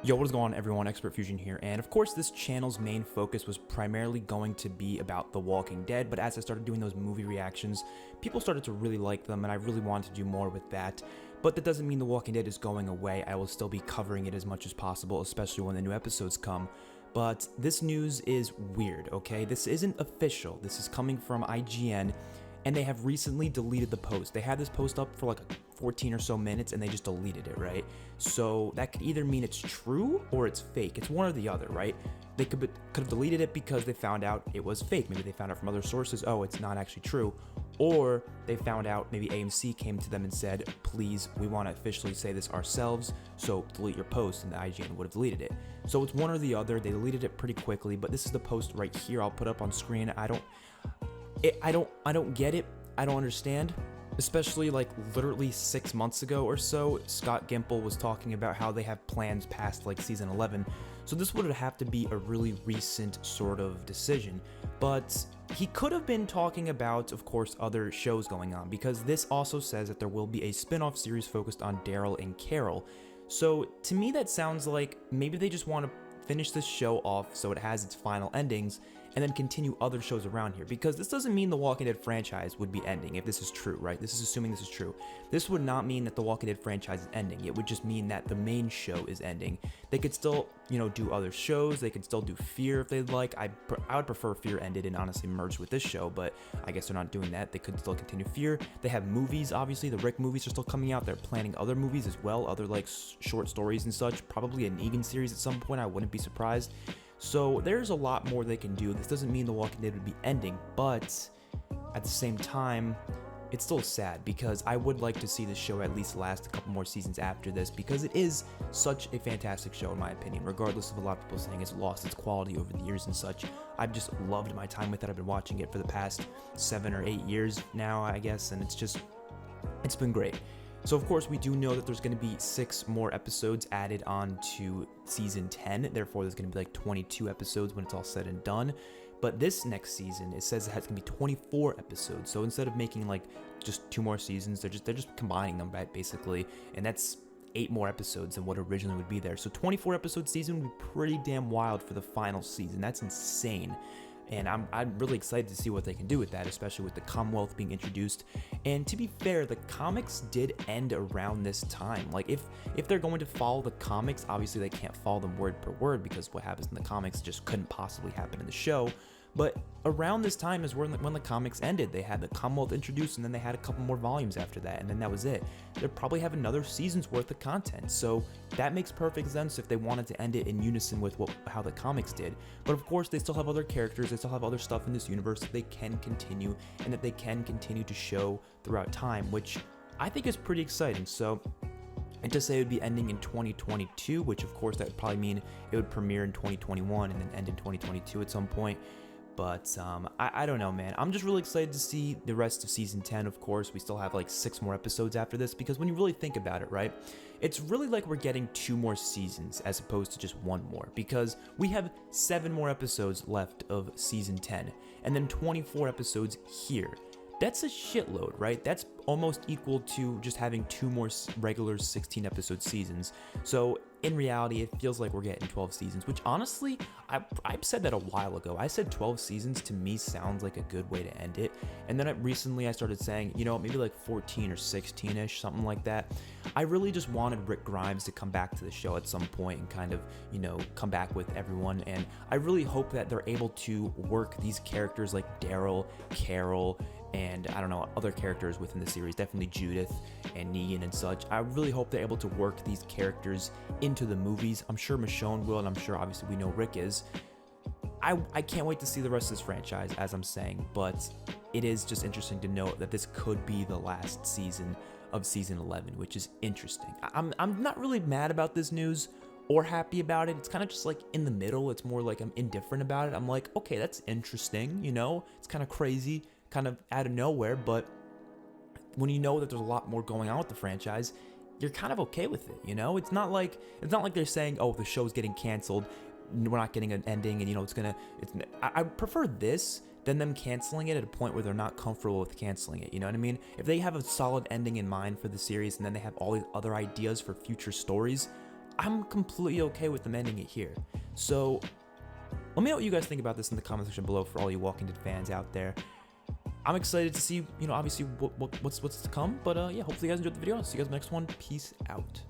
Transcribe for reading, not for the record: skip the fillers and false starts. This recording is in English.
Yo, what is going on everyone, Expert Fusion here, and of course this channel's main focus was primarily going to be about The Walking Dead, but as I started doing those movie reactions, people started to really like them, and I really wanted to do more with that. But that doesn't mean The Walking Dead is going away. I will still be covering it as much as possible, especially when the new episodes come. But this news is weird, okay? This isn't official. This is coming from IGN, and they have recently deleted the post. They had this post up for like 14 or so minutes and they just deleted it, right? So that could either mean it's true or it's fake. It's one or the other, right? They could have deleted it because they found out it was fake. Maybe they found out from other sources, oh, it's not actually true. Or they found out, maybe AMC came to them and said, please, we want to officially say this ourselves, so delete your post, and the IGN would have deleted it. So it's one or the other. They deleted it pretty quickly, but this is the post right here. I'll put up on screen. I don't get it. I don't understand. Especially like literally 6 months ago or so, Scott Gimple was talking about how they have plans past like season 11. So this would have to be a really recent sort of decision. But he could have been talking about, of course, other shows going on, because this also says that there will be a spin-off series focused on Daryl and Carol. So to me that sounds like maybe they just want to finish this show off so it has its final endings and then continue other shows around here, because this doesn't mean the Walking Dead franchise would be ending if this is true, right? This is assuming this is true. This would not mean that the Walking Dead franchise is ending. It would just mean that the main show is ending. They could still, do other shows. They could still do Fear if they'd like. I would prefer Fear ended and honestly merged with this show, but I guess they're not doing that. They could still continue Fear. They have movies, obviously. The Rick movies are still coming out. They're planning other movies as well, other like short stories and such. Probably a Negan series at some point. I wouldn't be surprised. So there's a lot more they can do. This doesn't mean The Walking Dead would be ending, but at the same time, it's still sad because I would like to see this show at least last a couple more seasons after this, because it is such a fantastic show in my opinion, regardless of a lot of people saying it's lost its quality over the years and such. I've just loved my time with it. I've been watching it for the past 7 or 8 years now, I guess, and it's been great. So of course we do know that there's going to be 6 more episodes added on to season 10, therefore there's going to be like 22 episodes when it's all said and done. But this next season, it says it's going to be 24 episodes, so instead of making like just 2 more seasons, they're just combining them I'm and that's 8 more episodes than what originally would be there. So 24 episode season would be pretty damn wild for the final season. That's insane. And I'm really excited to see what they can do with that, especially with the Commonwealth being introduced. And to be fair, the comics did end around this time. Like if they're going to follow the comics, obviously they can't follow them word per word because what happens in the comics just couldn't possibly happen in the show. But around this time is when the comics ended. They had the Commonwealth introduced, and then they had a couple more volumes after that, and then that was it. They'll probably have another season's worth of content, so that makes perfect sense if they wanted to end it in unison with how the comics did. But of course, they still have other characters, they still have other stuff in this universe that they can continue, and that they can continue to show throughout time, which I think is pretty exciting. So, and to say it would be ending in 2022, which of course that would probably mean it would premiere in 2021 and then end in 2022 at some point. But I don't know, man. I'm just really excited to see the rest of season 10. Of course, we still have like 6 more episodes after this, because when you really think about it, right, it's really like we're getting 2 more seasons as opposed to just 1 more, because we have 7 more episodes left of season 10 and then 24 episodes here. That's a shitload, right? That's almost equal to just having 2 more regular 16 episode seasons. So in reality, it feels like we're getting 12 seasons, which honestly, I said that a while ago. I said 12 seasons to me sounds like a good way to end it. And then recently I started saying, maybe like 14 or 16-ish, something like that. I really just wanted Rick Grimes to come back to the show at some point and kind of, come back with everyone. And I really hope that they're able to work these characters like Daryl, Carol, and I don't know, other characters within the series, definitely Judith and Negan and such. I really hope they're able to work these characters into the movies. I'm sure Michonne will, and I'm sure obviously we know Rick is. I can't wait to see the rest of this franchise, as I'm saying, but it is just interesting to note that this could be the last season of season 11, which is interesting. I'm not really mad about this news or happy about it. It's kind of just like in the middle. It's more like I'm indifferent about it. I'm like, okay, that's interesting, it's kind of crazy, kind of out of nowhere, but when you know that there's a lot more going on with the franchise, you're kind of okay with it, It's not like they're saying, oh, the show's getting canceled, we're not getting an ending, and I prefer this than them canceling it at a point where they're not comfortable with canceling it, you know what I mean? If they have a solid ending in mind for the series and then they have all these other ideas for future stories, I'm completely okay with them ending it here. So let me know what you guys think about this in the comment section below for all you Walking Dead fans out there. I'm excited to see, obviously what's to come. But yeah, hopefully you guys enjoyed the video. I'll see you guys in the next one. Peace out.